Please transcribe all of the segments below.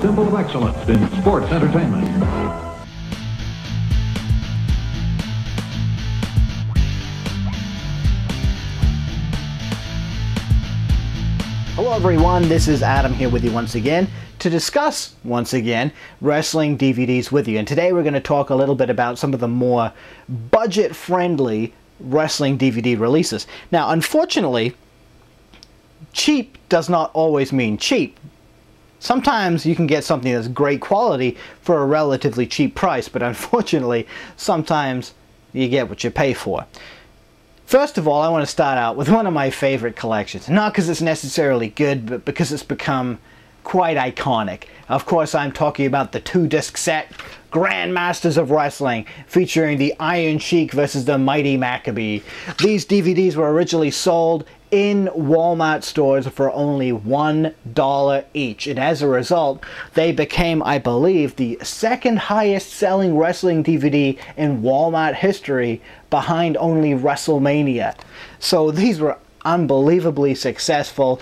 symbol of excellence in sports entertainment. Hello everyone, this is Adam here with you once again to discuss, once again, wrestling DVDs with you. And today we're going to talk a little bit about some of the more budget-friendly wrestling DVD releases. Now, unfortunately, cheap does not always mean cheap. Sometimes you can get something that's great quality for a relatively cheap price, but unfortunately, sometimes you get what you pay for. First of all, I want to start out with one of my favorite collections. Not because it's necessarily good, but because it's become quite iconic. Of course, I'm talking about the 2-disc set, Grandmasters of Wrestling, featuring the Iron Sheik versus the Mighty Maccabee. These DVDs were originally sold in Wal-Mart stores for only $1 each, and as a result, they became, I believe, the second highest selling wrestling DVD in Wal-Mart history, behind only WrestleMania. So these were unbelievably successful.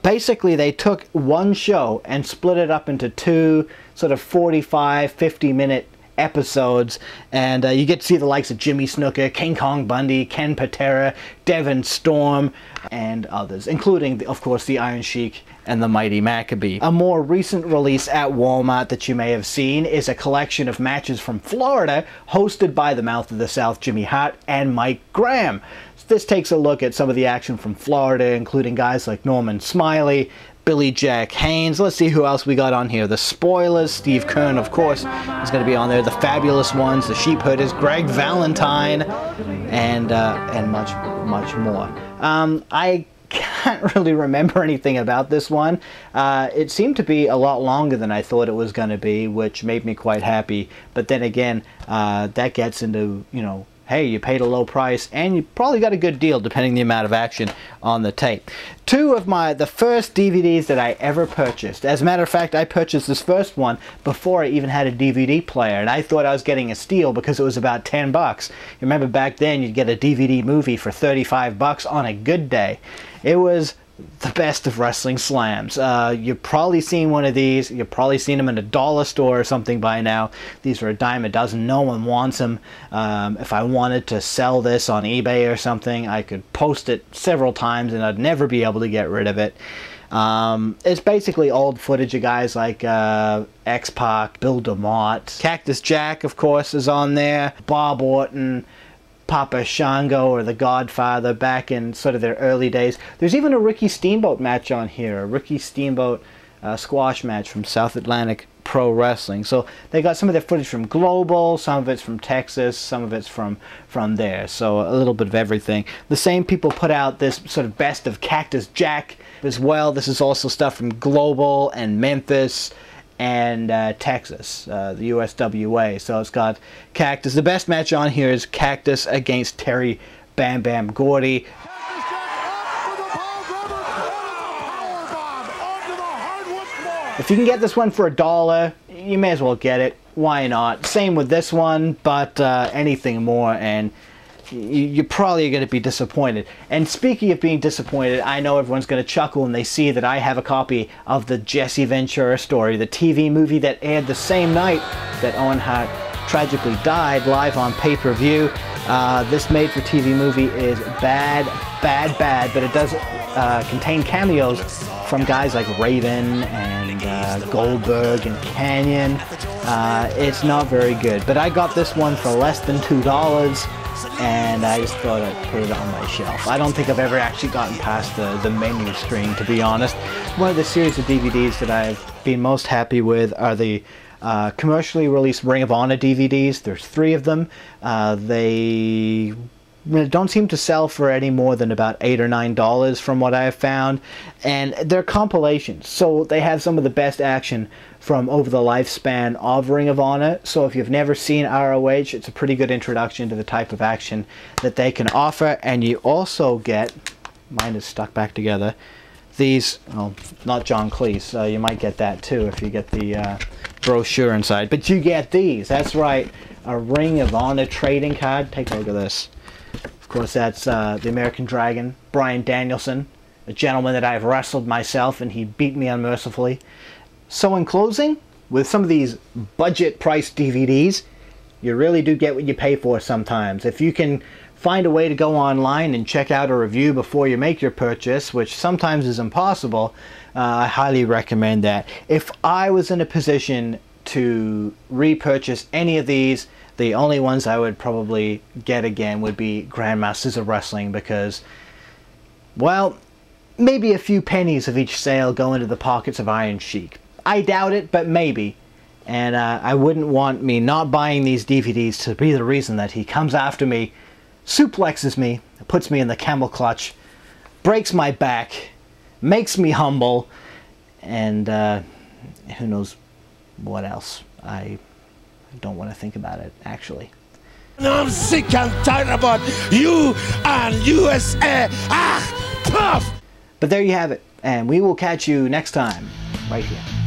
Basically, they took one show and split it up into two sort of 45-50 minute episodes, and you get to see the likes of Jimmy Snuka, King Kong Bundy, Ken Patera, Devon Storm, and others, including, of course, the Iron Sheik and the Mighty Maccabee. A more recent release at Walmart that you may have seen is a collection of matches from Florida, hosted by the Mouth of the South, Jimmy Hart, and Mike Graham. This takes a look at some of the action from Florida, including guys like Norman Smiley, Billy Jack Haynes. Let's see who else we got on here. The Spoilers, Steve Kern, of course, is going to be on there. The Fabulous Ones, the Sheep Herders, Greg Valentine, and much more. I can't really remember anything about this one. It seemed to be a lot longer than I thought it was going to be, which made me quite happy. But then again, that gets into, you know, hey, you paid a low price and you probably got a good deal depending the amount of action on the tape. Two of the first DVDs that I ever purchased. As a matter of fact, I purchased this first one before I even had a DVD player, and I thought I was getting a steal because it was about 10 bucks. You remember back then you'd get a DVD movie for 35 bucks on a good day. It was the best of wrestling slams. You've probably seen one of these. You've probably seen them in a dollar store or something by now. These are a dime a dozen. No one wants them. If I wanted to sell this on eBay or something, I could post it several times and I'd never be able to get rid of it. It's basically old footage of guys like X-Pac, Bill DeMott. Cactus Jack, of course, is on there. Bob Orton, Papa Shango, or the Godfather, back in sort of their early days. There's even a Ricky Steamboat match on here, a Ricky Steamboat squash match from South Atlantic Pro Wrestling. So they got some of their footage from Global, some of it's from Texas, some of it's from there. So a little bit of everything. The same people put out this sort of best of Cactus Jack as well. This is also stuff from Global and Memphis and Texas, the USWA. So it's got Cactus. The best match on here is Cactus against Terry Bam Bam Gordy. If you can get this one for $1, you may as well get it. Why not? Same with this one, but anything more and you're probably going to be disappointed. And speaking of being disappointed, I know everyone's going to chuckle when they see that I have a copy of the Jesse Ventura Story, the TV movie that aired the same night that Owen Hart tragically died, live on pay-per-view. This made-for-TV movie is bad, but it does contain cameos from guys like Raven and Goldberg and Canyon. It's not very good, but I got this one for less than $2. And I just thought I'd put it on my shelf. I don't think I've ever actually gotten past the menu screen, to be honest. One of the series of DVDs that I've been most happy with are the commercially released Ring of Honor DVDs. There's 3 of them. They don't seem to sell for any more than about $8 or $9 from what I've found, and they're compilations, so they have some of the best action from over the lifespan of Ring of Honor. So if you've never seen ROH, it's a pretty good introduction to the type of action that they can offer. And you also get, mine is stuck back together, these, well, not John Cleese, you might get that too if you get the brochure inside, but you get these. That's right, a Ring of Honor trading card. Take a look at this. Of course, that's the American Dragon, Bryan Danielson, a gentleman that I've wrestled myself and he beat me unmercifully. So in closing, with some of these budget price DVDs, you really do get what you pay for sometimes. If you can find a way to go online and check out a review before you make your purchase, which sometimes is impossible, I highly recommend that. If I was in a position to repurchase any of these, the only ones I would probably get again would be Grandmasters of Wrestling, because, well, maybe a few pennies of each sale go into the pockets of Iron Sheik. I doubt it, but maybe. And I wouldn't want me not buying these DVDs to be the reason that he comes after me, suplexes me, puts me in the camel clutch, breaks my back, makes me humble, and who knows what else. I don't want to think about it, actually. I'm sick and tired about you and USA. Ah, tough! But there you have it, and we will catch you next time, right here.